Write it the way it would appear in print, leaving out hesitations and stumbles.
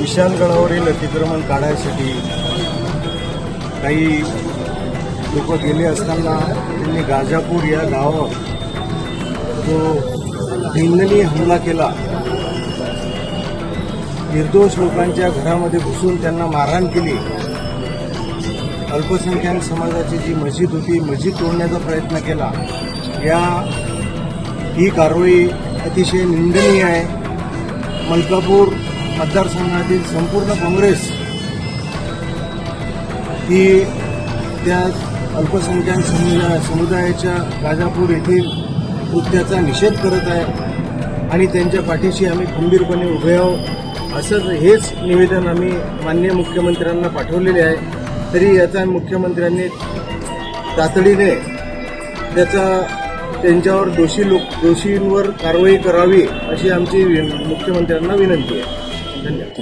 विशाळगडावरील अतिक्रमण काढायसाठी काही लोक गेले असताना त्यांनी गाजापूर या गावावर जो हिंगणी हमला केला, निर्दोष लोकांच्या घरामध्ये घुसून त्यांना मारहाण केली, अल्पसंख्याक समाजाची जी मस्जिद होती मस्जिद तोडण्याचा प्रयत्न केला, ही कारवाई अतिशय निंदनीय आहे. मलकापूर मतदारसंघातील संपूर्ण काँग्रेस ही त्या अल्पसंख्याक समुदायाच्या गाजापूर येथील कृत्याचा निषेध करत आहे आणि त्यांच्या पाठीशी आम्ही खंबीरपणे उभे आहोत. असंच हेच निवेदन आम्ही माननीय मुख्यमंत्र्यांना पाठवलेले आहे. तरी याचा मुख्यमंत्र्यांनी तातडीने त्यांच्यावर दोषींवर कारवाई करावी अशी आमची मुख्यमंत्र्यांना विनंती आहे. धन्यवाद.